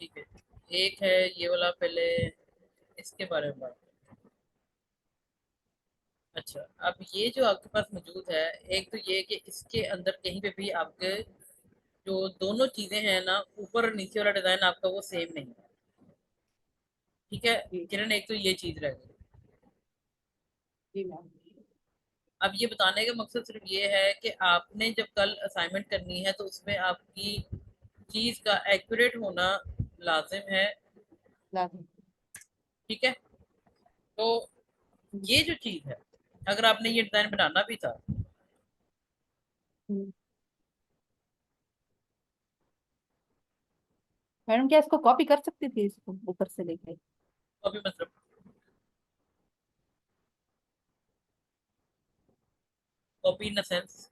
ठीक है। एक है ये वाला, पहले इसके बारे में बात। अच्छा, अब ये जो आपके पास मौजूद है, एक तो ये कि इसके अंदर कहीं पे भी आपके जो दोनों चीजें हैं ना, ऊपर और नीचे वाला डिजाइन आपका वो सेम नहीं है। ठीक है जी। किरण, एक तो ये चीज रह गई। जी मैम। अब ये बताने का मकसद सिर्फ ये है कि आपने जब कल असाइनमेंट करनी है तो उसमें आपकी चीज का एक्यूरेट होना लाजिम है। लाजमी। ठीक है, तो ये जो चीज है, अगर आपने ये डिजाइन बनाना भी था, मैडम क्या इसको कॉपी कर सकती थी, इसको ऊपर से लेके? तो अभी मतलब कॉपी इन सेंस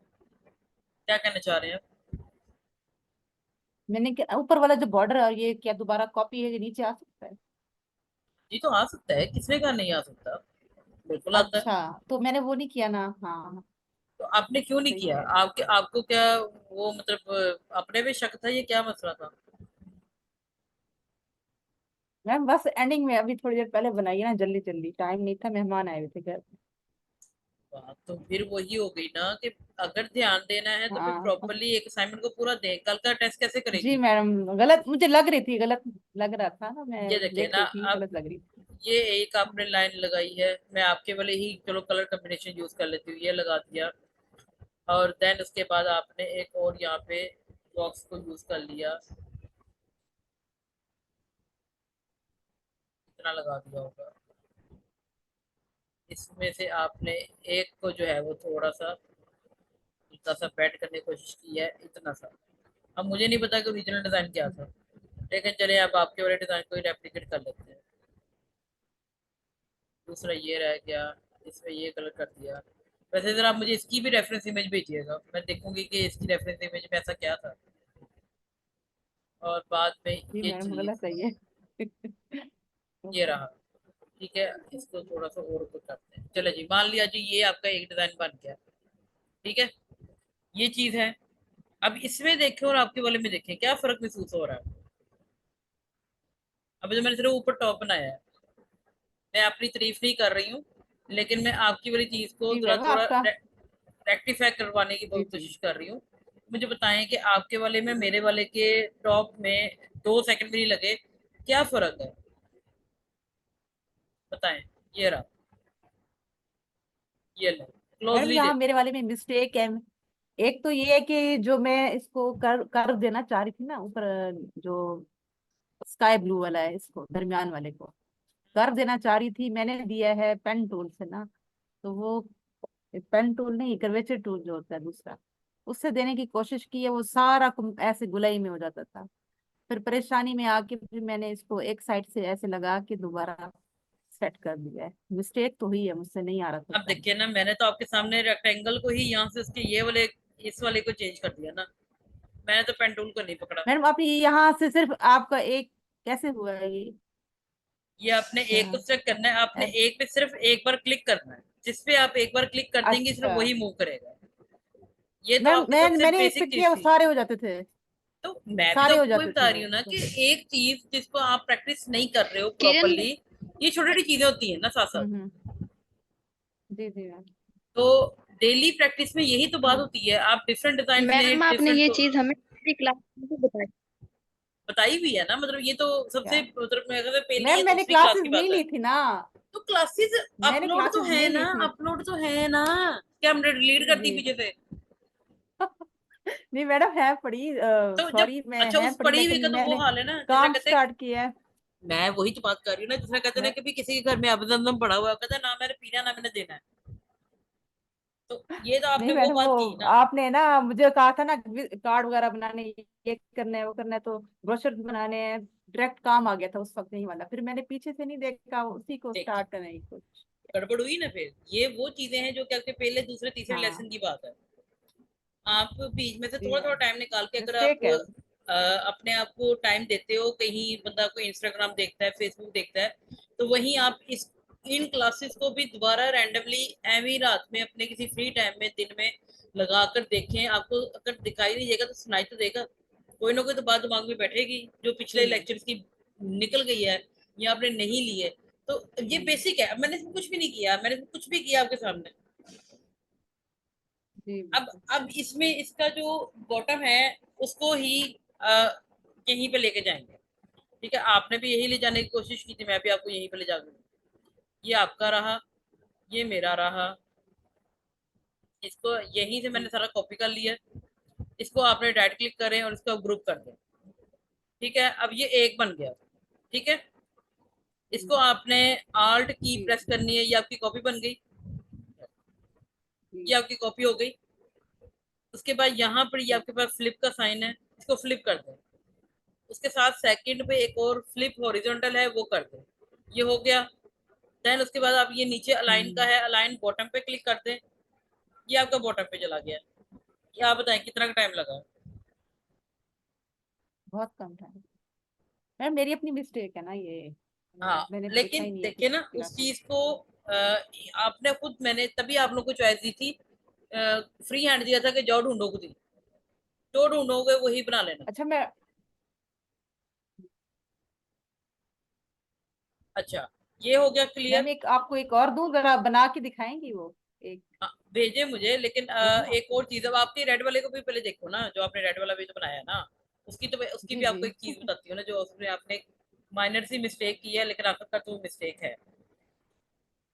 क्या कहना चाह रहे हैं आप? मैंने क्या ऊपर वाला जो बॉर्डर है, और ये क्या दोबारा कॉपी है, ये नीचे आ सकता है? जी तो आ सकता है, किसने कहा नहीं आ सकता, बिल्कुल आता है। अच्छा, तो मैंने वो नहीं किया ना। हाँ। तो आपने क्यों नहीं सही किया? है। आपके आपको क्या वो मतलब अपने पे शक था, ये क्या मसला था? मैम बस एंडिंग में अभी थोड़ी देर पहले बनाई है ना, जल्दी जल्दी, टाइम नहीं था, मेहमान आए हुए थे घर। बात तो फिर वही हो गई ना कि अगर ध्यान देना है तो फिर हाँ। प्रॉपरली एक असाइनमेंट को पूरा दे, कल का टेस्ट कैसे जी करेगी? मैडम, गलत मुझे लग रही थी, गलत लग रहा था ना, मैं ये देखे देख ना, रही थी, अब गलत लग रही थी। ये एक आपने लाइन लगाई है, मैं आपके वाले ही चलो कलर कॉम्बिनेशन यूज कर लेती हूँ, ये लगा दिया। और देन उसके बाद आपने एक और यहाँ पे बॉक्स को यूज कर लिया, इतना लगा दिया होगा। इसमें से आपने एक को जो है वो थोड़ा सा हल्का सा बेंड करने की कोशिश की है, इतना सा। अब मुझे नहीं पता कि ओरिजिनल डिजाइन क्या था, लेकिन चले अब आपके वाले डिजाइन को ही रेप्लिकेट कर लेते हैं। दूसरा ये रह गया, इसमें ये कलर कर दिया। वैसे जरा आप मुझे इसकी भी रेफरेंस इमेज भेजिएगा, मैं देखूंगी कि इसकी रेफरेंस इमेज में ऐसा क्या था। और बाद में जी ये मैडम, चीज, गलत है ये। ये रहा। ठीक है, इसको थोड़ा सा और ऊपर करते हैं। चलो जी, मान लिया जी ये आपका एक डिजाइन बन गया। ठीक है, ये चीज है। अब इसमें देखें और आपके वाले में देखें, क्या फर्क महसूस हो रहा है? अभी तो मैंने सिर्फ ऊपर टॉप बनाया है, मैं अपनी तारीफ नहीं कर रही हूँ, लेकिन मैं आपकी वाली चीज को जी जरा मैम थोड़ा आपका। रेक्टिफाई करवाने की जी बहुत जी। कोशिश कर रही हूँ। मुझे बताएं कि आपके वाले में मेरे वाले के टॉप में 2 सेकंड भी नहीं लगे, क्या फर्क है? बताएं। ये रहा, ये लो, मैडम क्लोजली यहाँ देखो। मेरे वाले में मिस्टेक है। एक तो ये है कि जो मैं इसको कर देना चाह रही थी ना ऊपर, जो स्काई ब्लू वाला है, इसको दरमियान वाले को कर देना चाह रही थी, मैंने दिया है पेन टूल से ना। तो वो पेन टूल नहीं, कर्वेचर टूल जो होता है दूसरा, उससे देने की कोशिश की है, वो सारा ऐसे गुलाई में हो जाता था। फिर परेशानी में आके फिर मैंने इसको एक साइड से ऐसे लगा के दोबारा सेट कर दिया है। मिस्टेक तो हुई है, मुझसे नहीं आ रहा था अब पेन। देखिए ना, मैंने तो आपके सामने रेक्टेंगल को ही यहाँ से उसके ये वाले इस वाले को चेंज कर दिया ना, मैंने तो पेंटूल को नहीं पकड़ा। मैडम आप यहाँ से सिर्फ आपका एक कैसे हुआ है ये? ये आपने एक को अच्छा। सेलेक्ट करना है, आपने एक पे सिर्फ एक बार क्लिक करना है, जिस पे आप एक बार क्लिक कर देंगे सिर्फ अच्छा वही मूव करेगा। ये तो मैम, आपकी सबसे मैंने इस पे बेसिक किया चीज वो थी। सारे हो जाते थे। तो मैं भी तो सारे हो आपको वही जाते बता थे रही वो हूँ ना तो। कि एक चीज जिसको आप प्रैक्टिस नहीं कर रहे हो किरण। प्रॉपरली, ये छोटी छोटी चीजें होती है ना साथ साथ। हम्म। जी जी मैम। तो डेली प्रैक्टिस में यही तो बात होती है, आप डिफरेंट डिजाइन में मैम आपने डिफरेंट ये चीज हमें पिछली क्लास में भी बताई। बताई हुई है ना, मतलब ये तो सबसे क्या? मतलब मेरे ख्याल से पहली या मैम मैंने दूसरी क्लास क्लासेस की नहीं बात है। ली थी ना। तो क्लासेस मैंने अपलोड तो क्लासेस है नहीं ना, ली थी। अपलोड तो है ना, क्या हमने डिलीट जी कर दी जी। पीछे से? नहीं मैडम, है पढ़ी, तो जब, सॉरी मैं अच्छा है उस पढ़ी, पढ़ी हुई लेकिन का तो वो मैंने हाल है ना, जिसका काम कहते हैं। स्टार्ट किया है। मैं वही तो बात कर रही हूँ ना, जिसका कहते हैं ना मैं कि भी किसी के घर में अबदम पड़ा हुआ है, कहता है ना मैंने पीना ना मैंने देना है। तो ये तो नहीं आपने वो मैडम, बात की वो ना। आपने ना मुझे कहा था ना कार्ड वगैरह बनाने, ये करना है वो करना है, तो ब्रोशर बनाने हैं, डायरेक्ट काम आ गया था उस वक्त नहीं वाला, फिर मैंने पीछे से नहीं देखा, उसी को देखिए, स्टार्ट करने की कुछ। गड़बड़ हुई ना, फिर ये वो चीजें हैं जो क्या कहते हैं, पहले दूसरे तीसरे हाँ। लेसन की बात है। आप बीच में से जी थोड़ा थोड़ा मैम, टाइम निकाल के अगर आप मिस्टेक है। अपने आप को टाइम देते हो, कहीं बंदा कोई इंस्टाग्राम देखता है, फेसबुक देखता है, तो वहीं आप इस इन क्लासेस को भी दोबारा रैंडमली एवं रात में अपने किसी फ्री टाइम में दिन में लगा कर देखें, आपको अगर दिखाई नहीं देगा तो सुनाई तो देगा। कोई ना कोई तो बात दिमाग में बैठेगी जो पिछले जी लेक्चर्स की निकल गई है या आपने नहीं ली है। तो ये जी बेसिक है। अब मैंने इसमें कुछ भी नहीं किया, मैंने कुछ भी किया आपके सामने। जी अब बिल्कुल। अब इसमें इसका जो बॉटम है उसको ही यहीं पे लेके जाएंगे। ठीक है, आपने भी यही ले जाने की कोशिश की थी, मैं भी आपको यहीं पे ले जाऊंगा। ये आपका रहा, ये मेरा रहा। इसको यहीं से मैंने जी सारा कॉपी कर लिया। इसको आपने राइट क्लिक करें और इसको ग्रुप कर दें। ठीक है, अब ये एक बन गया। ठीक है, इसको आपने आल्ट की जी प्रेस करनी है, ये आपकी कॉपी बन गई। जी ये आपकी कॉपी हो गई। उसके बाद यहाँ पर ये जी आपके पास फ्लिप का साइन है, इसको फ्लिप कर दें। उसके साथ सेकंड पे एक और फ्लिप हॉरिजॉन्टल है, वो कर दें। ये हो गया। देन उसके बाद आप ये नीचे अलाइन का हम्म, है, अलाइन बॉटम पे क्लिक कर दें। ये आपका बॉटम पे चला गया। ये आप बताएं कितना टाइम लगा। बहुत कम था। मैम मेरी अपनी मिस्टेक है ना ये, हाँ, मैंने देखा लेकिन ही नहीं है देखिए किस ना तरह उस का। चीज को आपने खुद, मैंने तभी आप लोग को चॉइस दी थी, फ्री हैंड दिया था कि जाओ ढूंढो खुद ही, जो ढूंढोगे वही बना लेना। अच्छा मैं, अच्छा, ये हो गया मैम क्लियर। एक आपको एक और दूं, जरा बना के दिखाएंगी वो एक, हाँ, भेजे मुझे, लेकिन भेजूं एक आपको? और चीज, अब आपके रेड वाले को भी पहले देखो ना, जो आपने रेड वाला भी तो बनाया ना, उसकी तो उसकी जी भी जी आपको एक चीज बताती हूँ ना, जो उसमें आपने माइनर सी मिस्टेक की है, लेकिन आखिरकार तो मिस्टेक है।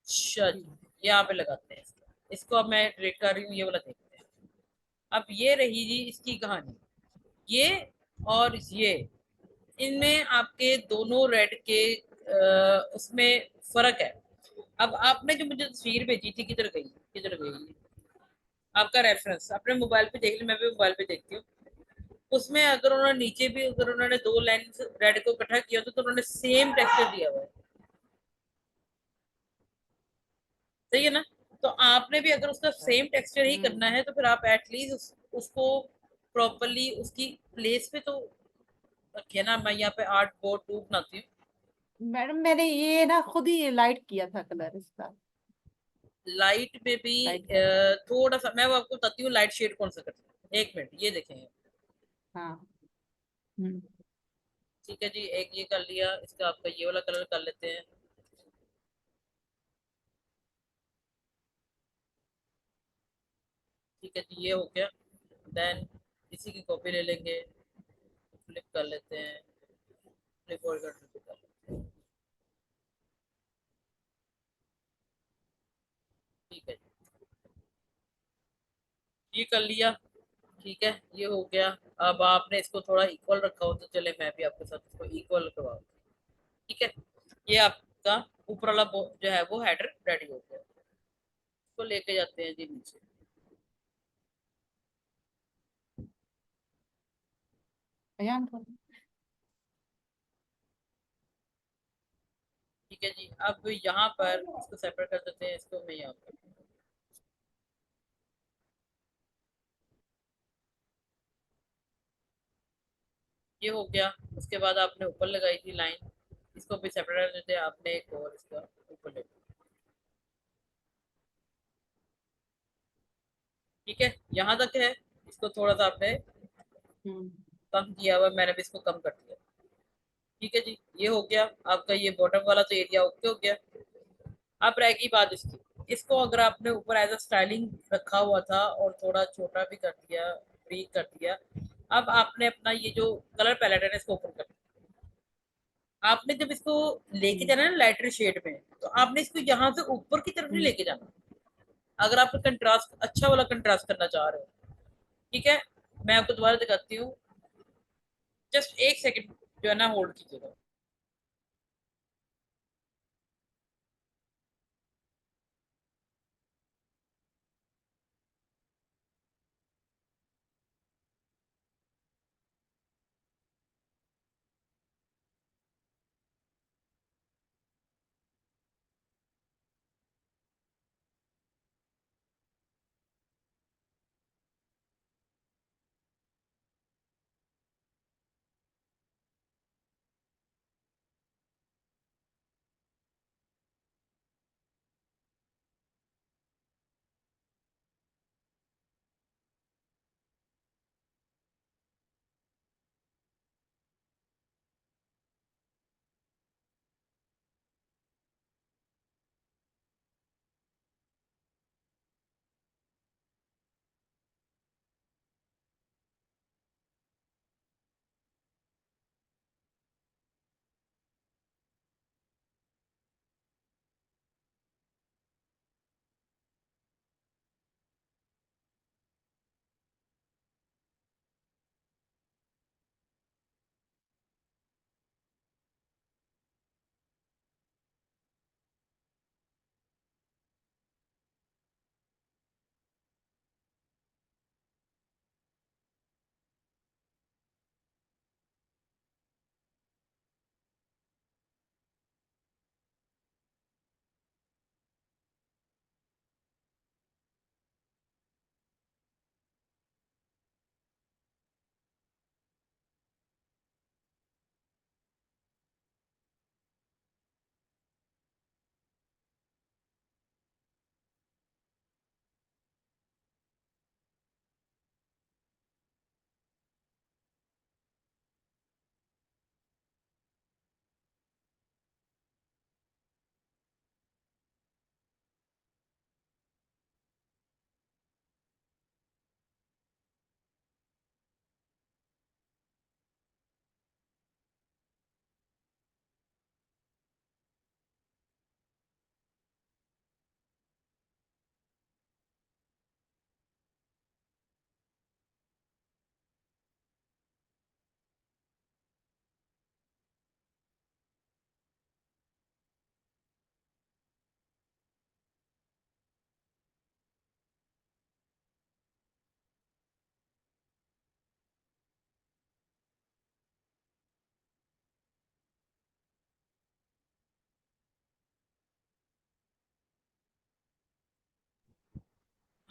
अच्छा जी जी, यहाँ पे लगाते हैं इसको अब मैं डिलीट कर रही हूँ, ये वाला देखते हैं। अब ये रही जी इसकी कहानी। ये और ये, इनमें आपके दोनों रेड के उसमें फर्क है। अब आपने जो मुझे तस्वीर भेजी थी, किधर गई, किधर गई आपका रेफरेंस, अपने मोबाइल पे देख ली, मैं भी मोबाइल पे देखती हूँ। उसमें अगर उन्होंने नीचे भी, अगर उन्होंने दो लाइन रेड को इकट्ठा किया तो उन्होंने सेम टेक्सचर दिया हुआ है। सही है ना? तो आपने भी अगर उसका सेम टेक्सचर ही करना हम्म। है तो फिर आप एटलीस्ट उसको प्रॉपरली उसकी प्लेस पे तो रखिए ना। मैं यहाँ पे आर्ट बोर्ड टू बनाती हूँ। मैडम मैंने ये ना खुद ही लाइट किया था कलर इसका, लाइट में भी लाइट कर। थोड़ा सा मैं वो आपको बताती हूँ लाइट शेड कौन सा करती हूँ। एक मिनट, ये देखेंगे। हाँ। हम्म। ठीक है जी, एक ये कर लिया, इसका आपका ये वाला कलर कर लेते हैं। ठीक है जी, ये हो गया। देन इसी की कॉपी ले लेंगे, फ्लिप कर लेते हैं, फ्लिप और कर लेते हैं। ठीक है जी, ये कर लिया। ठीक है, ये हो गया। अब आपने इसको थोड़ा इक्वल रखा हो तो चले, मैं भी आपके साथ इसको इक्वल करवाऊँ। ठीक है, ये आपका ऊपर वाला जो है वो हेडर रेडी हो गया। इसको लेके जाते हैं जी नीचे। अयान ठीक है जी, अब यहाँ पर इसको सेपरेट कर देते हैं, इसको मैं यहाँ पर, ये हो गया। उसके बाद आपने ऊपर लगाई थी लाइन, इसको भी सेपरेट कर देते हैं, आपने एक और इसका ऊपर ले। ठीक है, यहाँ तक है। इसको थोड़ा सा आपने हम्म। कम किया हुआ, मैंने भी इसको कम कर दिया। ठीक है जी, ये हो गया आपका, ये बॉटम वाला तो एरिया ओके हो गया। अब रहेगी बात इसकी, इसको अगर आपने ऊपर एज अ स्टाइलिंग रखा हुआ था और थोड़ा छोटा भी कर दिया, ब्रीक कर दिया। अब आपने अपना ये जो कलर पैलेट है ना, इसको ओपन कर दिया। आपने जब इसको लेके हम्म। जाना है ना लाइटर शेड में, तो आपने इसको यहाँ से ऊपर की तरफ नहीं हम्म। लेके जाना। अगर आप कंट्रास्ट, अच्छा वाला कंट्रास्ट करना चाह रहे हो। ठीक है, मैं आपको दोबारा दिखाती हूँ। जस्ट एक सेकंड जो है ना होल्ड कीजिएगा।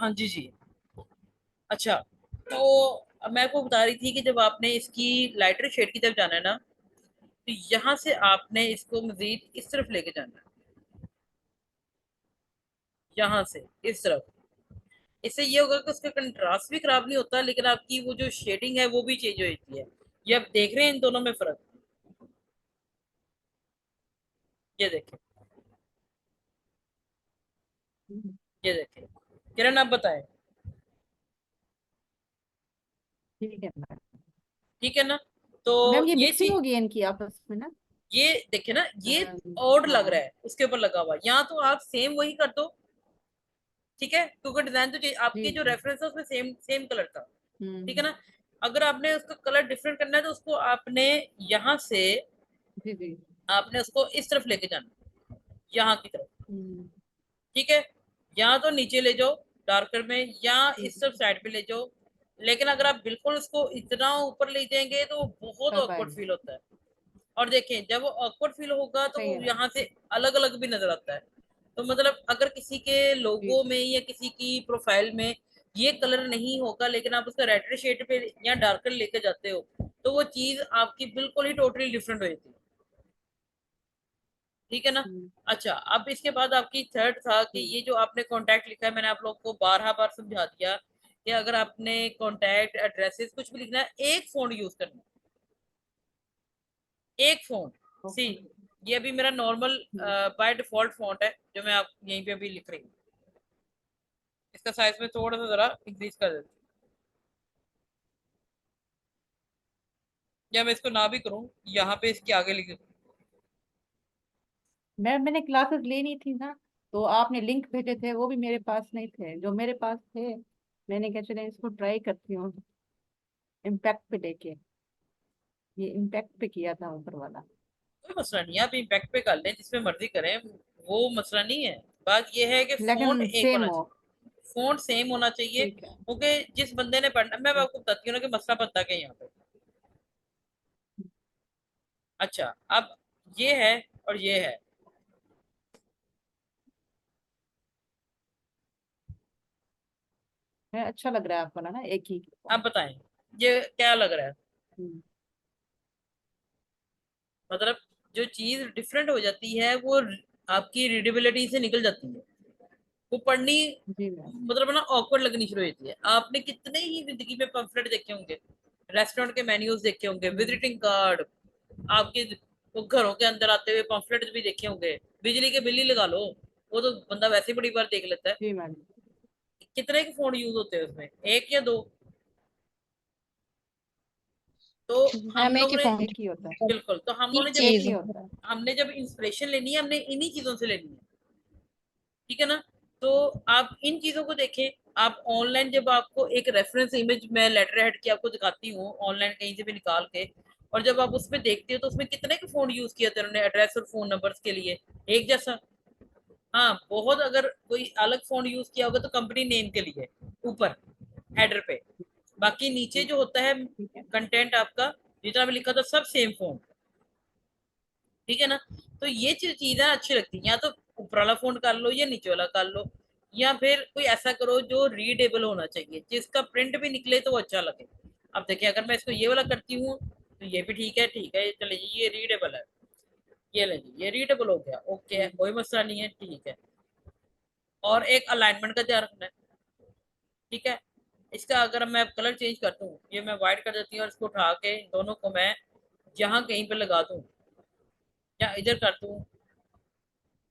हाँ जी जी। अच्छा, तो अब मैं आपको बता रही थी कि जब आपने इसकी लाइटर शेड की तरफ जाना है ना, तो यहाँ से आपने इसको मजीद इस तरफ लेके जाना है, यहाँ से इस तरफ। इससे ये होगा कि उसका कंट्रास्ट भी खराब नहीं होता, लेकिन आपकी वो जो शेडिंग है वो भी चेंज हो जाती है। ये आप देख रहे हैं इन दोनों में फर्क? ये देखें, हम्म, ये देखें। किरण आप बताएं। ठीक है मैम। ठीक है ना? तो मैम ये ये मिक्सिंग चीज, होगी इनकी आपस में ना। ये देखे ना, ये अम, ऑड लग रहा हाँ। है उसके ऊपर लगा हुआ, यहाँ तो आप सेम वही कर दो। ठीक है, क्योंकि डिजाइन तो जी आपके जो जी। रेफरेंस है उसमें सेम सेम कलर था। ठीक है हम्म। ना? अगर आपने उसका कलर डिफरेंट करना है तो उसको आपने यहाँ से, जी जी। आपने उसको इस तरफ लेके जाना, यहाँ की तरफ। हम्म, ठीक है, या तो नीचे ले जाओ डार्कर में, या जी इस जी। तरफ साइड पे ले जाओ। लेकिन अगर आप बिल्कुल उसको इतना ऊपर ले जाएंगे तो बहुत तब ऑकवर्ड आएगी। फील होता है। और देखें, जब वो ऑकवर्ड फील होगा तो सही वो है मैम। यहाँ से अलग अलग भी नजर आता है। तो मतलब अगर किसी के जी लोगो जी। में या किसी की प्रोफाइल में ये कलर नहीं होगा, लेकिन आप उसका रेड शेड पे या डार्कर लेके जाते हो, तो वो चीज आपकी बिल्कुल ही टोटली डिफरेंट हो जाती है। ठीक है ना? हम्म, अच्छा, अब इसके बाद आपकी थर्ड था कि जी। ये जो आपने कांटेक्ट लिखा है, मैंने आप लोग को 12 बार समझा दिया कि अगर आपने कांटेक्ट एड्रेसेस कुछ भी लिखना है, एक फोन यूज करना है, एक फोन। सी, ओके। ये अभी मेरा normal hmm, by default font है जो मैं आप यहीं पे अभी लिख रही हूँ। इसका साइज में थोड़ा सा जरा इंक्रीज कर देती हूँ, या मैं इसको ना भी करूँ, यहाँ पे इसके आगे लिख दूँ। मैम मैंने क्लासेस लेनी थी ना, तो आपने लिंक भेजे थे वो भी मेरे पास नहीं थे, जो मेरे पास थे मैंने कहा चले इसको ट्राई करती हूँ इम्पैक्ट पे लेके। ये इम्पैक्ट पे किया था ऊपर वाला। कोई मसला नहीं है, आप इम्पैक्ट पे कर लें, जिसमें मर्जी करें, वो मसला नहीं है। बात ये है कि फोन लेकिन एक सेम होना हो। चाहिए, फोन सेम होना चाहिए। ठीक है। क्योंकि जिस बंदे ने पढ़ना, मैं आपको बताती हूँ ना कि मसला बनता क्या है यहाँ पे। अच्छा, अब ये है और ये है। है अच्छा लग रहा है आपको ना एक ही। आप बताएं, ये क्या लग रहा है? हम्म, मतलब जो चीज डिफरेंट हो जाती है वो आपकी रीडेबिलिटी से निकल जाती है, वो पढ़नी जी मैम। मतलब ना ऑकवर्ड लगनी शुरू हो जाती है। आपने कितने ही जिंदगी में पंफलेट देखे होंगे, रेस्टोरेंट के मेन्यूज देखे होंगे, हम्म, विजिटिंग कार्ड, आपके वो घरों के अंदर आते हुए पंफलेट भी देखे होंगे। बिजली के बिल ही लगा लो, वो तो बंदा वैसे ही बड़ी बार देख लेता है। जी मैम। कितने के फोन यूज होते हैं उसमें, एक या दो? तो हम मैम एक लोगों ही ने, फोन एक ही होता है। बिल्कुल, तो हम लोगों एक ने जब, एक चीज। ही होता है। हमने जब इंस्पिरेशन लेनी है, हमने इन्हीं चीजों से लेनी है। ठीक है ना? तो आप इन चीजों को देखें। आप ऑनलाइन जब आपको एक रेफरेंस इमेज मैं लेटर हेड की आपको दिखाती हूँ ऑनलाइन कहीं से भी निकाल के, और जब आप उसमें देखते हो तो उसमें कितने के फोन यूज किए थे उन्होंने एड्रेस और फोन नंबर्स के लिए, एक जैसा। हाँ, बहुत, अगर कोई अलग फोन यूज किया होगा तो कंपनी नेम के लिए ऊपर हेडर पे, बाकी नीचे जी, जो होता है ठीक है। कंटेंट आपका, जितना भी लिखा था सब सेम फोन। ठीक है ना? तो ये चीजें अच्छी लगती हैं, या तो ऊपर वाला फोन कर लो या नीचे वाला कर लो, या फिर कोई ऐसा करो जो रीडेबल होना चाहिए, जिसका प्रिंट भी निकले तो वो अच्छा लगे। अब देखिए, अगर मैं इसको ये वाला करती हूँ तो ये भी ठीक है, ठीक है, चले जी, ये रीडेबल है, ये ले जी, ये रीडेबल हो गया, ओके है, हम्म, कोई मसला नहीं है, ठीक है। और एक अलाइनमेंट का ध्यान रखना है। ठीक है, इसका अगर मैं कलर चेंज कर दूँ, ये मैं व्हाइट कर देती हूँ और इसको उठा के दोनों को मैं यहाँ कहीं पे लगा दूँ या इधर कर दूँ,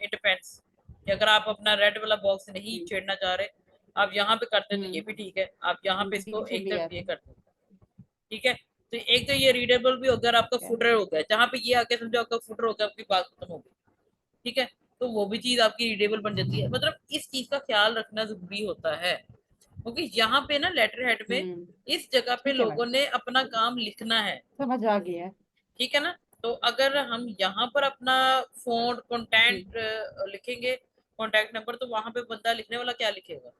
इट डिपेंड्स कि अगर आप अपना रेड वाला बॉक्स नहीं जी। छेड़ना चाह रहे, आप यहाँ पे करते तो ये भी ठीक है, आप यहाँ पे इसको नीचे एक लिया तरफ ये था। करते। ठीक है, तो एक तो ये रीडेबल भी हो गया और आपका ठीक है। फुटर हो गया, जहाँ पे ये आके समझो आपका फुटर हो गया, आपकी बात खत्म हो गई। ठीक है, तो वो भी चीज आपकी रीडेबल बन जाती है। मतलब इस चीज का ख्याल रखना जरूरी होता है, क्योंकि यहाँ पे ना लेटर हेड में हम्म, इस जगह पे ठीक है लोगों मैम। ने अपना काम लिखना है। समझ आ गया है। ठीक है ना? तो अगर हम यहाँ पर अपना फोन जी। कॉन्टेक्ट लिखेंगे, कॉन्टेक्ट नंबर, तो वहां पे बंदा लिखने वाला क्या लिखेगा?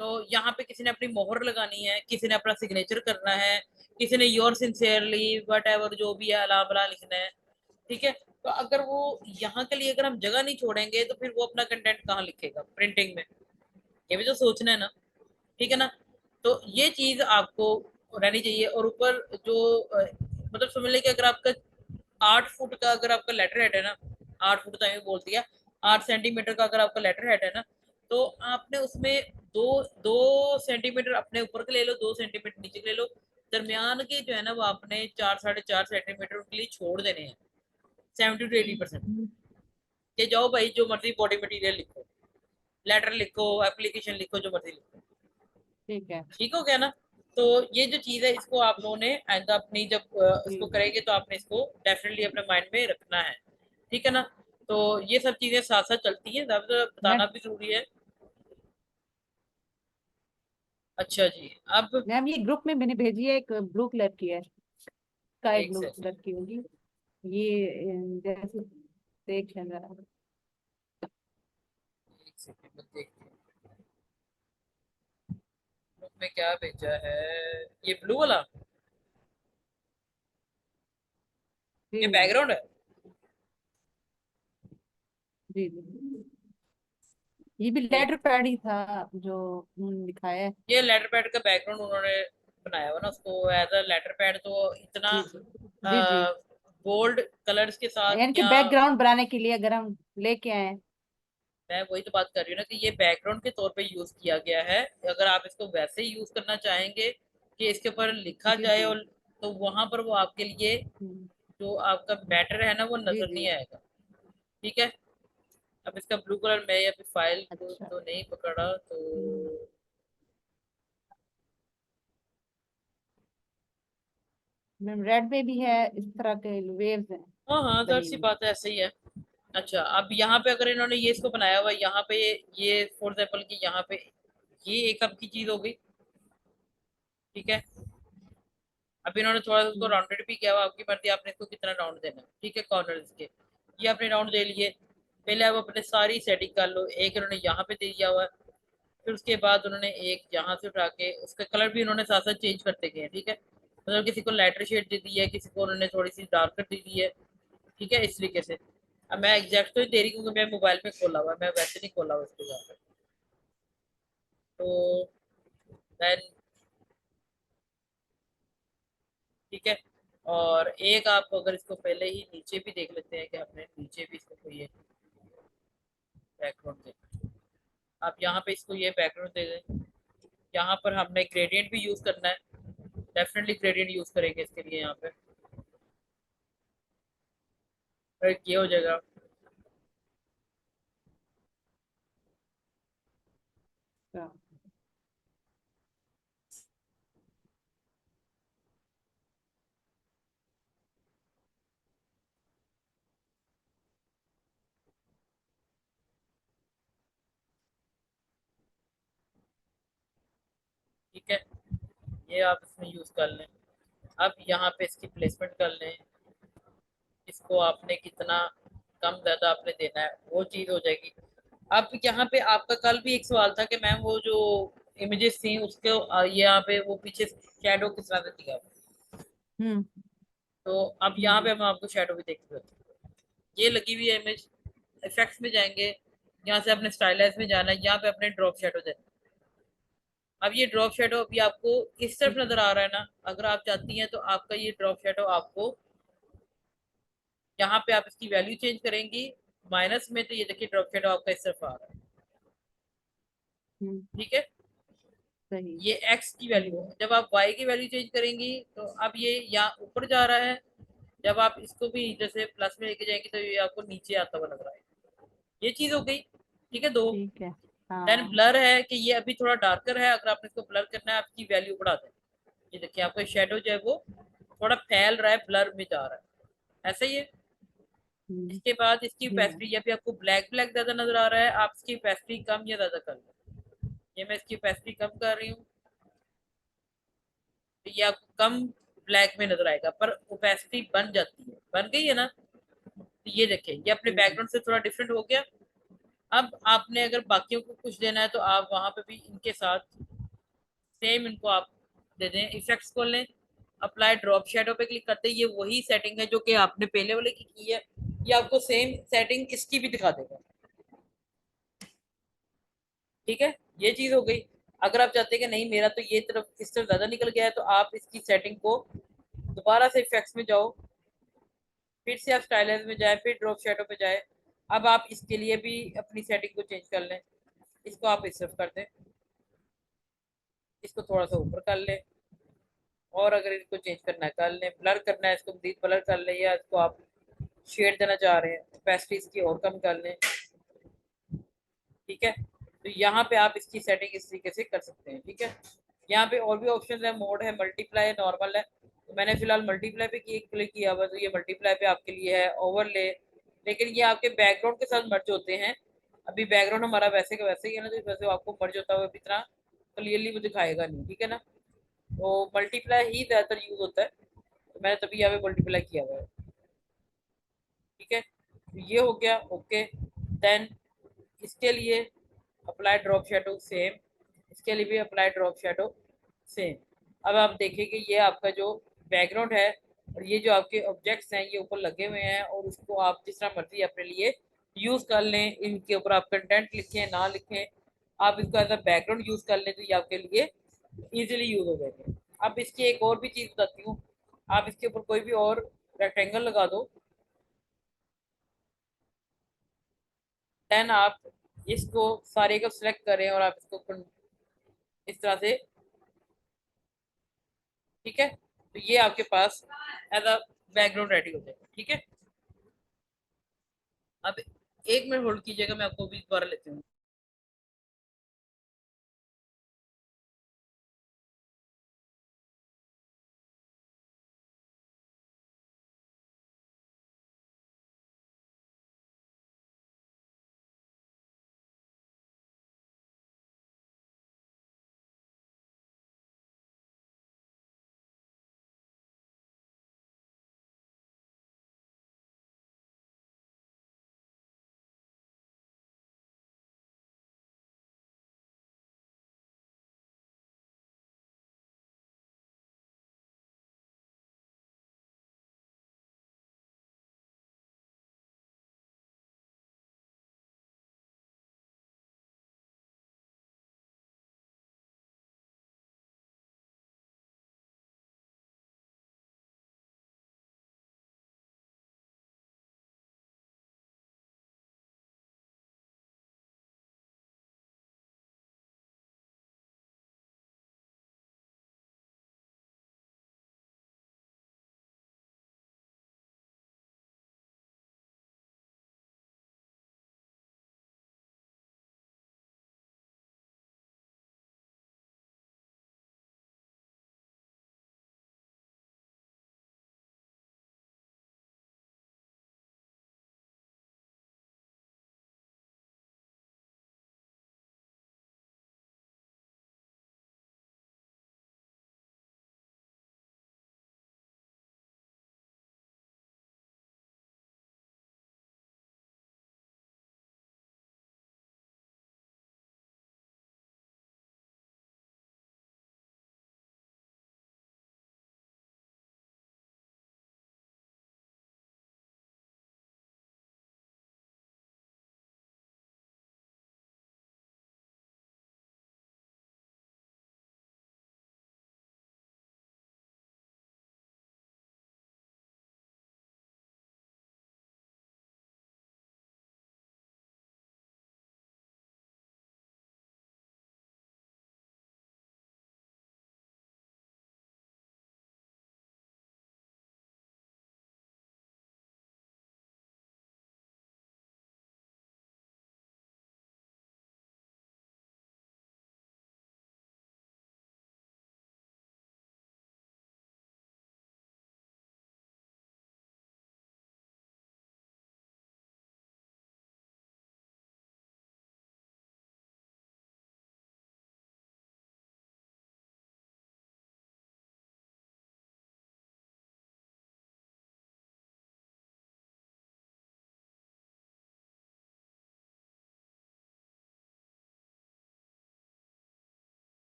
तो यहाँ पे किसी ने अपनी मोहर लगानी है, किसी ने अपना सिग्नेचर करना है, किसी ने योर सिंसियरली वट एवर जो भी है अला बला लिखना है। ठीक है, तो अगर वो यहाँ के लिए अगर हम जगह नहीं छोड़ेंगे तो फिर वो अपना कंटेंट कहाँ लिखेगा प्रिंटिंग में? ये भी तो सोचना है ना, ठीक है ना। तो ये चीज आपको रहनी चाहिए। और ऊपर जो मतलब समझ लीजिए कि अगर आपका 8 फुट का अगर आपका लेटर हेड है ना, 8 फुट तो बोल दिया, 8 सेंटीमीटर का अगर आपका लेटर हेड है ना, तो आपने उसमें दो 2 सेंटीमीटर अपने ऊपर के ले लो, 2 सेंटीमीटर नीचे के ले लो, दरमियान के जो है ना वो आपने 4 साढ़े 4 सेंटीमीटर उनके लिए छोड़ देने हैं, 70 to 80%। कि जाओ भाई जो मर्जी बॉडी मटेरियल लिखो, लेटर लिखो, एप्लीकेशन लिखो, जो मर्जी लिखो, ठीक है। ठीक हो गया ना। तो ये जो चीज है इसको आप लोगों ने आइंदा अपनी जब इसको करेंगे तो आपने इसको डेफिनेटली अपने माइंड में रखना है, ठीक है ना। तो ये सब चीजें साथ साथ चलती हैं, ज्यादा मैम बताना भी जरूरी है। अच्छा जी। अब मैम ये ग्रुप में मैंने भेजी है, एक ब्लू कलर की है, स्काई एक ब्लू सेकंड, कलर की होगी ये, जैसे देख लें जरा। एक सेकंड में देखते हैं ग्रुप में क्या भेजा है। ये ब्लू वाला, जी ये मैम। बैकग्राउंड है। जी जी, ये भी एक, लेटर पैड ही था जो दिखाया है। ये लेटर पैड का बैकग्राउंड उन्होंने बनाया हुआ ना उसको एज अ लेटर पैड, तो इतना जी जी जी जी, बोल्ड कलर्स के साथ यानी कि या, बैकग्राउंड बनाने के लिए अगर हम लेके आए। मैं वही तो बात कर रही हूँ ना कि ये बैकग्राउंड के तौर पे यूज किया गया है। अगर आप इसको वैसे ही यूज करना चाहेंगे कि इसके ऊपर लिखा जी जाए जी। और, तो वहां पर वो आपके लिए हम्म, जो आपका मैटर है ना वो जी नजर नहीं जी। आएगा, ठीक है। अब इसका ब्लू कलर मैं या फिर फाइल को अच्छा। तो नहीं पकड़ा तो, हम्म, मैम रेड में भी है, इस तरह के वेव्स हैं हाँ हाँ जाहिर बनी सी हुई। बात है, ऐसे ही है। अच्छा अब यहाँ पे अगर इन्होंने ये इसको बनाया हुआ है, यहाँ पे ये फॉर एग्जाम्पल की यहाँ पे ये एक आपकी चीज हो गई, ठीक है। अब इन्होंने थोड़ा सा उसको हम्म, राउंडेड भी किया हुआ, आपकी मर्जी आपने इसको कितना राउंड देना है, ठीक है। कॉर्नर के ये आपने राउंड दे लिए, पहले आप अपने सारी सेटिंग कर लो। एक इन्होंने यहाँ पे दे दिया हुआ है, फिर उसके बाद उन्होंने एक यहाँ से उठा के उसका कलर भी उन्होंने साथ साथ चेंज करते गए हैं, ठीक है। मतलब किसी को लाइटर शेड दे दी है, किसी को उन्होंने थोड़ी सी डार्कर दे दी है, ठीक है, इस तरीके से। अब मैं एग्जैक्ट तो नहीं दे रही क्योंकि मैं मोबाइल में खोला हुआ है, मैं वैसे नहीं खोला हुआ इसको यहाँ पे। तो देन ठीक है। और एक आप अगर इसको पहले ही नीचे भी देख लेते हैं कि हमने नीचे भी इसको कोई ये बैकग्राउंड दे, आप यहाँ पे इसको ये बैकग्राउंड दे दें। यहाँ पर हमने ग्रेडियंट भी यूज करना है, डेफिनेटली ग्रेडियंट यूज करेंगे इसके लिए यहाँ पे, फिर ये हो जाएगा। अच्छा, ठीक है, ये आप इसमें यूज कर लें। अब यहाँ पे इसकी प्लेसमेंट कर लें, इसको आपने कितना कम ज्यादा आपने देना है वो चीज हो जाएगी। अब यहाँ पे आपका कल भी एक सवाल था कि मैम वो जो इमेजेस थी उसके यहाँ पे वो पीछे शेडो किस तरह से दिया हुआ है। हम्म तो अब यहाँ पे जी हम आपको शेडो भी देख सकते हैं। ये लगी हुई है इमेज, इफेक्ट्स में जाएंगे, यहाँ से अपने स्टाइलाइज में जाना है, यहाँ पे अपने ड्रॉप शेडो देना है। अब ये ड्रॉप शेडो अभी आपको इस तरफ ठीक है। नजर आ रहा है ना, अगर आप चाहती हैं तो आपका ये ड्रॉप शेडो आपको यहाँ पे आप इसकी वैल्यू चेंज करेंगी माइनस में, तो ये देखिए ड्रॉप शेडो आपका इस तरफ आ रहा है, हम्म, ठीक है। सही। ये एक्स की वैल्यू है, जब आप वाई की वैल्यू चेंज करेंगी तो अब ये यहाँ ऊपर जा रहा है, जब आप इसको भी जैसे प्लस में लेके जाएंगे तो ये आपको नीचे आता हुआ लग रहा है। ये चीज हो गई, ठीक है, दो। ठीक है। देन हाँ। ब्लर है कि ये अभी थोड़ा डार्कर है, अगर आपने इसको ब्लर करना है आपकी वैल्यू बढ़ा दें। ये देखिए आपका शेडो जो है वो थोड़ा फैल रहा है, ब्लर में जा रहा है, ऐसा ही है। इसके बाद इसकी जी मैम। ओपेसिटी, या फिर आपको ब्लैक ब्लैक ज्यादा नजर आ रहा है, आप इसकी ओपेसिटी कम या ज्यादा कर लो। ये मैं इसकी ओपेसिटी कम कर रही हूँ, तो ये आपको कम ब्लैक में नजर आएगा, पर ओपेसिटी बन जाती है, बन गई है ना। तो ये देखिए ये अपने जी बैकग्राउंड से थोड़ा डिफरेंट हो गया। अब आपने अगर बाकियों को कुछ देना है तो आप वहां पे भी इनके साथ सेम इनको आप दे दें, इफेक्ट्स को लें, अप्लाई ड्रॉप शेडो पे क्लिक करते हैं, ये वही सेटिंग है जो कि आपने पहले वाले की है, ये आपको सेम सेटिंग इसकी भी दिखा देगा, ठीक है। ये चीज हो गई। अगर आप चाहते हैं कि नहीं मेरा तो ये तरफ इस तरफ ज्यादा निकल गया है, तो आप इसकी सेटिंग को दोबारा से इफेक्ट्स में जाओ, फिर से आप स्टाइलाइज में जाए, फिर ड्रॉप शेडो पे जाए। अब आप इसके लिए भी अपनी सेटिंग को चेंज कर लें। इसको आप इस तरफ कर दें, इसको थोड़ा सा ऊपर कर लें, और अगर इसको चेंज करना है कर लें, ब्लर करना है इसको मजीद ब्लर कर लें, या इसको आप शेड देना चाह रहे हैं ओपेसिटी इसकी और कम कर लें। ठीक है, तो यहाँ पे आप इसकी सेटिंग इस तरीके से कर सकते हैं। ठीक है, यहाँ पे और भी ऑप्शन है, मोड है, मल्टीप्लाई है, नॉर्मल है। तो मैंने फिलहाल मल्टीप्लाई पे क्लिक किया हुआ, तो ये मल्टीप्लाई पे आपके लिए है। ओवरले, लेकिन ये आपके बैकग्राउंड के साथ मर्ज होते हैं। अभी बैकग्राउंड हमारा वैसे का वैसे ही है ना, तो वैसे आपको मर्ज होता हुआ इतना क्लियरली वो दिखाएगा नहीं। ठीक है ना, तो मल्टीप्लाई ही ज़्यादातर यूज होता है, तो मैंने तभी यहाँ पे मल्टीप्लाई किया हुआ है। ठीक है, तो ये हो गया ओके। देन इसके लिए अप्लाई ड्रॉप शेडो सेम, इसके लिए भी अप्लाई ड्रॉप शेडो सेम। अब आप देखेंगे ये आपका जो बैकग्राउंड है और ये जो आपके ऑब्जेक्ट्स हैं ये ऊपर लगे हुए हैं, और उसको आप जिस तरह मर्जी अपने लिए यूज़ कर लें। इनके ऊपर आप कंटेंट लिखें ना लिखें, आप इसको एज अ बैकग्राउंड यूज़ कर लें, तो ये आपके लिए ईजिली यूज़ हो जाएंगे। अब इसकी एक और भी चीज़ बताती हूँ, आप इसके ऊपर कोई भी और रेक्टेंगल लगा दो, देन आप इसको सारे को सिलेक्ट करें और आप इसको इस तरह से, ठीक है, तो ये आपके पास एज अ बैकग्राउंड रेडी हो जाएगा। ठीक है, अब 1 मिनट होल्ड कीजिएगा, मैं आपको भी दोबारा लेती हूँ।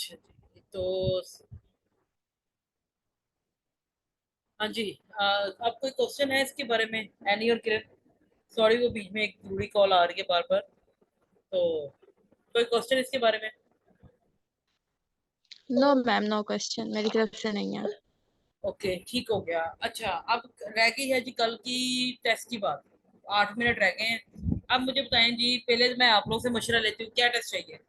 अच्छा जी, तो हाँ जी, आप कोई क्वेश्चन है इसके बारे में, एनी और किरण? सॉरी, वो बीच में एक जरूरी कॉल आ रही है बार बार, तो कोई क्वेश्चन इसके बारे में? नो मैम, नो क्वेश्चन मेरी तरफ से नहीं है। ओके, ठीक हो गया। अच्छा, अब रह गई है जी कल की टेस्ट की बात। 8 मिनट रह गए हैं। अब मुझे बताएं जी, पहले मैं आप लोगों से मशवरा लेती हूँ, क्या टेस्ट चाहिए?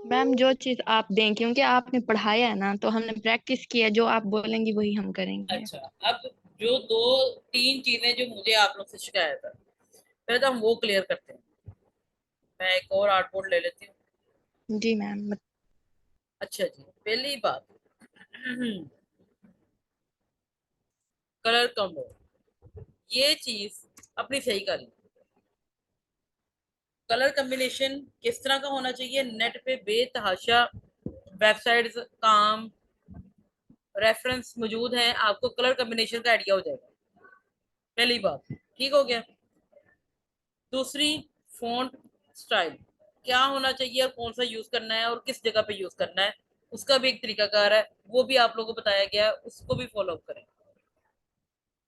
मैम जो चीज आप दें, क्योंकि आपने पढ़ाया है ना, तो हमने प्रैक्टिस की है, जो आप बोलेंगी वही हम करेंगे। अच्छा, अब जो दो तीन चीजें जो मुझे आप लोग से शिकायत है, पहले तो हम वो क्लियर करते हैं। मैं एक और आर्ट बोर्ड ले लेती हूँ। जी मैम। अच्छा जी, पहली बात, कलर कम्बो, ये चीज अपनी सही कर ली। कलर कॉम्बिनेशन किस तरह का होना चाहिए? नेट पे बेतहाशा वेबसाइट्स काम रेफरेंस मौजूद है, आपको कलर कॉम्बिनेशन का आइडिया हो जाएगा। पहली बात, ठीक हो गया। दूसरी, फॉन्ट स्टाइल क्या होना चाहिए और कौन सा यूज करना है और किस जगह पे यूज करना है, उसका भी एक तरीकाकार है, वो भी आप लोगों को बताया गया है, उसको भी फॉलो अप करें।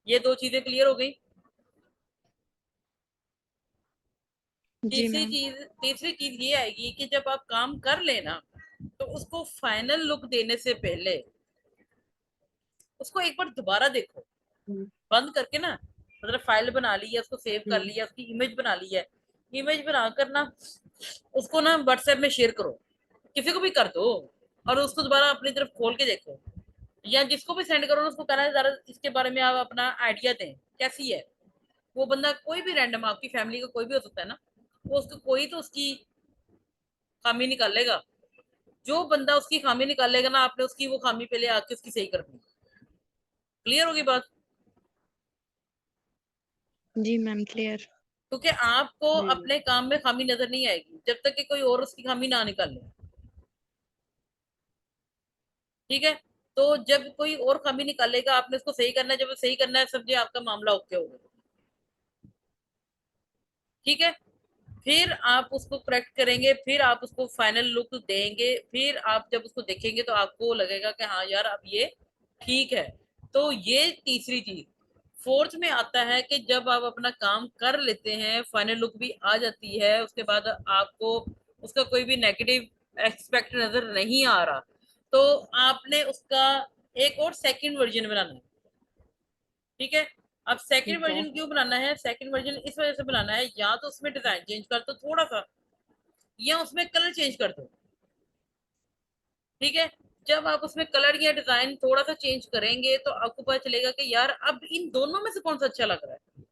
ये दो चीजें क्लियर हो गई। जी तीसरी मैम। चीज तीसरी चीज ये आएगी कि जब आप काम कर लेना, तो उसको फाइनल लुक देने से पहले उसको एक बार दोबारा देखो, हम्म, बंद करके ना, मतलब फाइल बना ली है, उसको सेव कर हम्म, लिया, उसकी इमेज बना ली है, इमेज बनाकर ना उसको ना व्हाट्सएप में शेयर करो, किसी को भी कर दो, और उसको दोबारा अपनी तरफ खोल के देखो, या जिसको भी सेंड करो उसको कहना है जरा इसके बारे में आप अपना आइडिया दें, कैसी है। वो बंदा कोई भी रैंडम आपकी फैमिली का कोई भी हो सकता है ना, वो उसको कोई तो उसकी खामी निकालेगा। जो बंदा उसकी खामी निकालेगा ना, आपने उसकी वो खामी पहले आके उसकी सही करनी। क्लियर होगी बात? जी मैम, क्लियर। क्योंकि आपको जी जी अपने काम में खामी नजर नहीं आएगी जब तक कि कोई और उसकी खामी ना निकाले। ठीक है, तो जब कोई और खामी निकालेगा, आपने उसको सही करना है, जब सही करना है समझे आपका मामला ओके हो गया। ठीक है, फिर आप उसको करेक्ट करेंगे, फिर आप उसको फाइनल लुक देंगे, फिर आप जब उसको देखेंगे तो आपको लगेगा कि हाँ यार अब ये ठीक है। तो ये तीसरी चीज। फोर्थ में आता है कि जब आप अपना काम कर लेते हैं, फाइनल लुक भी आ जाती है, उसके बाद आपको उसका कोई भी नेगेटिव एक्सपेक्ट नजर नहीं आ रहा, तो आपने उसका एक और सेकंड वर्जन बनाना है। ठीक है, अब सेकंड ठीक है। वर्जन क्यों बनाना है? सेकंड वर्जन इस वजह से बनाना है, या तो उसमें डिजाइन चेंज कर दो थोड़ा सा, या उसमें कलर चेंज कर दो। ठीक है, जब आप उसमें कलर या डिजाइन थोड़ा सा चेंज करेंगे तो आपको पता चलेगा कि यार अब इन दोनों में से कौन सा अच्छा लग रहा है।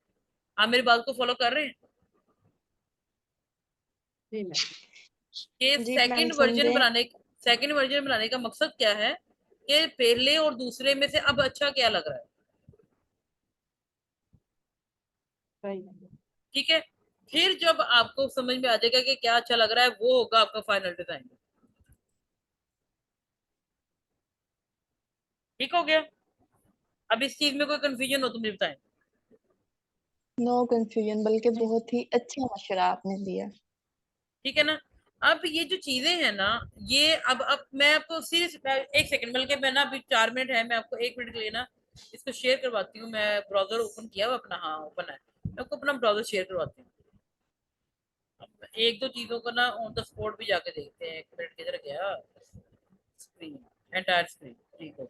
आप मेरी बात को फॉलो कर रहे हैं? जी मैम। कि जी मैम, समझे। सेकंड वर्जन बनाने का मकसद क्या है, कि पहले और दूसरे में से अब अच्छा क्या लग रहा है। सही है। ठीक है, फिर जब आपको समझ में आ जाएगा कि क्या अच्छा लग रहा है, वो होगा आपका फाइनल डिजाइन। ठीक हो गया? अब इस चीज में कोई कंफ्यूजन हो तो मुझे बताएं। नो कंफ्यूजन, बल्कि बहुत ही अच्छा मशवरा आपने दिया। ठीक है ना? अब ये जो चीजें हैं ना, ये अब मैं आपको सीरीज, एक सेकंड, बल्कि मैं ना अभी 4 मिनट है, मैं आपको 1 मिनट के लिए ना इसको शेयर करवाती हूँ। मैं ब्राउजर ओपन किया हुआ अपना, हाँ ओपन है, मैं आपको अपना ब्राउजर शेयर करवाती हूँ। अब एक दो चीजों को ना ऑन द स्पॉट भी जाके देखते हैं। 1 मिनट किधर गया? स्क्रीन, एंटायर स्क्रीन, ठीक है।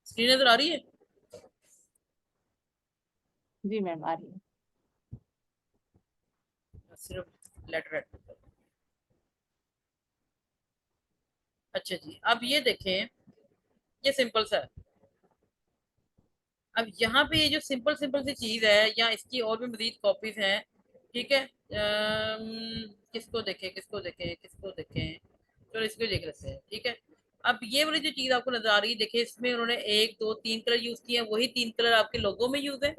स्क्रीन नजर आ रही है? जी मैम, आ रही है। सिर्फ लेटर हेड। अच्छा जी, अब ये देखें, ये सिंपल सा है। अब यहाँ पे ये जो सिंपल सिंपल सी चीज है, या इसकी और भी मजीद कॉपीज हैं। ठीक है, किसको देखें किसको देखें किसको देखें, चलो इसको देख लेते हैं। ठीक है, अब ये वाली जो चीज आपको नजर आ रही है, देखिए इसमें उन्होंने 1 2 3 कलर यूज किए हैं, वही 3 कलर आपके लोगों में यूज है,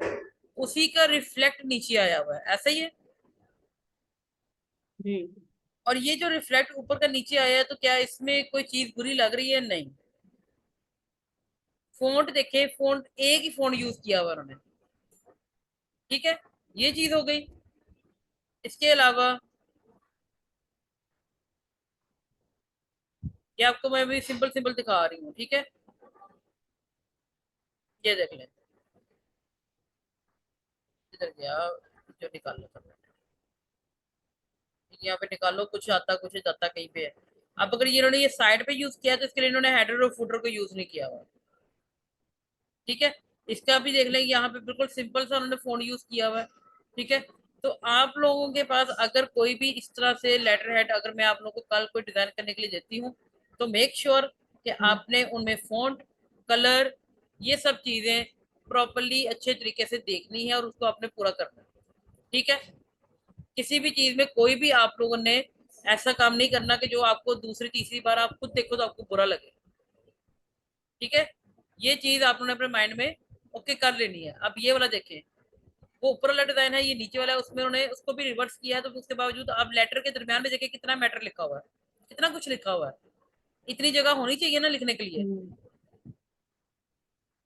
उसी का रिफ्लेक्ट नीचे आया हुआ है, ऐसा ही है। जी और ये जो रिफ्लेक्ट ऊपर का नीचे आया है, तो क्या इसमें कोई चीज बुरी लग रही है? नहीं। फोंट देखे, फोंट एक ही फोंट यूज किया हुआ उन्होंने। ठीक है, ये चीज हो गई। इसके अलावा ये आपको मैं भी सिंपल सिंपल दिखा रही हूँ, ठीक है। ये देख लें, इधर गया जो निकाल लो सब, यहाँ पे निकालो, कुछ आता कुछ जाता कहीं पे है। अब अगर ये इन्होंने ये साइड पे यूज किया तो इसके लिए इन्होंने हेडर और फुटर को यूज नहीं किया हुआ, ठीक है। इसका भी देख लें, यहाँ पे बिल्कुल सिंपल सा उन्होंने फोन यूज किया हुआ है, ठीक है। तो आप लोगों के पास अगर कोई भी इस तरह से लेटर हेड अगर मैं आप लोगों को कल कोई डिजाइन करने के लिए देती हूँ, तो मेक श्योर कि आपने उनमें फॉन्ट, कलर, ये सब चीजें प्रॉपरली अच्छे तरीके से देखनी है और उसको आपने पूरा करना है, ठीक है। किसी भी चीज में कोई भी आप लोगों ने ऐसा काम नहीं करना कि जो आपको दूसरी तीसरी बार आप खुद देखो तो आपको बुरा लगे, ठीक है। ये चीज आप लोगों ने अपने माइंड में ओके कर लेनी है। अब ये वाला देखें, वो ऊपर वाला डिजाइन है, ये नीचे वाला है, उसमें उन्होंने उसको भी रिवर्स किया है, तो उसके बावजूद अब लेटर के दरमियान में देखिए कितना मैटर लिखा हुआ है, कितना कुछ लिखा हुआ है। इतनी जगह होनी चाहिए ना लिखने के लिए,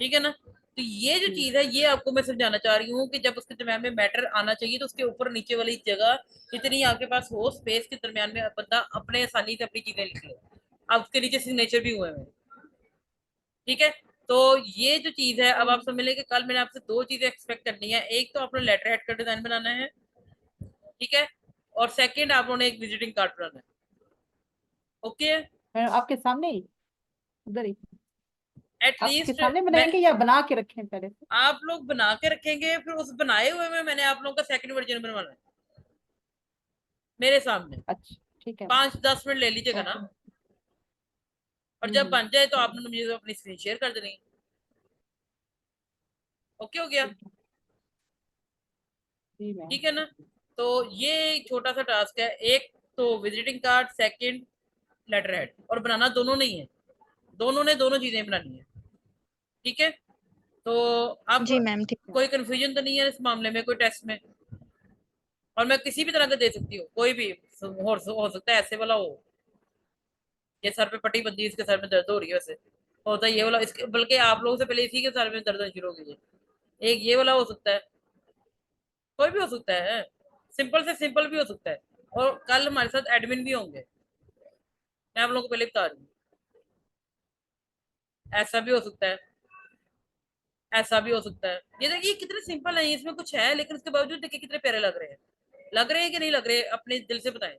ठीक है ना। तो ये जो चीज है ये आपको मैं समझाना चाह रही हूँ कि जब उसके दरमियान में मैटर आना चाहिए तो उसके ऊपर नीचे वाली जगह जितनी आपके पास हो स्पेस के दरमियान में बंदा अपने आसानी से अपनी चीजें लिख ले। अब उसके नीचे सिग्नेचर भी हुए हैं, ठीक है। तो ये जो चीज है, अब आप समझ लें कि कल मैंने आपसे दो चीजें एक्सपेक्ट करनी है। एक तो आपने लेटर हेड का डिजाइन बनाना है, ठीक है, और सेकंड आप लोगों ने एक विजिटिंग कार्ड बनाना है, ओके। मैडम आपके सामने ही, उधर ही आपके एटलीस्ट सामने मैं, बनाएंगे या बना के रखें पहले से? आप लोग बना के रखेंगे, फिर उस बनाए हुए में मैंने आप लोगों का सेकंड वर्जन बनवाना है मेरे सामने। अच्छा ठीक है। 5-10 मिनट ले लीजिएगा ना, ओके। और जब बन जाए तो आपने मुझे अपनी स्क्रीन शेयर कर देनी, ओके हो गया, ठीक है जी मैम। ठीक है ना। तो ये एक छोटा सा टास्क है, एक तो visiting card, second letterhead, और बनाना दोनों नहीं है, दोनों ने दोनों चीजें बनानी है, ठीक है। तो अब जी मैम ठीक है। कोई कंफ्यूजन तो नहीं है इस मामले में, कोई टेस्ट में? और मैं किसी भी तरह का दे सकती हूँ, कोई भी हो सकता है, ऐसे वाला हो, ये सर पे पट्टी बंदी, इसके सर में दर्द हो रही है, वैसे होता है ये वाला इसके, बल्कि आप लोगों से पहले इसी के सर में दर्द होनी शुरू हो गई है। एक ये वाला हो सकता है, कोई भी हो सकता है, सिंपल से सिंपल भी हो सकता है। और कल हमारे साथ एडमिन भी होंगे, मैं आप लोगों को पहले बता रही हूँ, ऐसा भी हो सकता है, ऐसा भी हो सकता है। ये देखिए कितने सिंपल है, इसमें कुछ है लेकिन उसके बावजूद देखिए कितने प्यारे लग रहे हैं, लग रहे हैं कि नहीं लग रहे, अपने दिल से बताएं,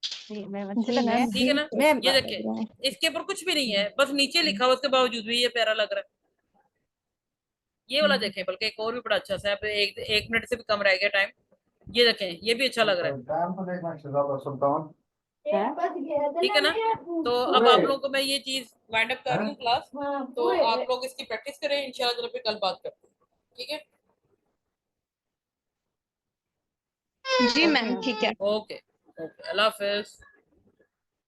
जी मैम जी अच्छी मैम है। ठीक है ना। मैम ये देखें, इसके ऊपर कुछ भी नहीं है, बस नीचे लिखा हुआ, उसके बावजूद भी ये प्यारा लग रहा है। ये वाला देखें, बल्कि एक और भी बड़ा अच्छा सा है, अब एक मिनट से भी कम रह गया टाइम, ये देखें ये भी अच्छा लग रहा है, ठीक है ना। तो अब आप लोगों को मैं ये चीज वाइंड अप कर रही हूँ क्लास, तो आप लोग इसकी प्रैक्टिस करें, इंशाल्लाह फिर कल बात करते हैं, ठीक है। जी ओके मैम मैम। ठीक है। ओके, ओके, अल्लाह हाफिज।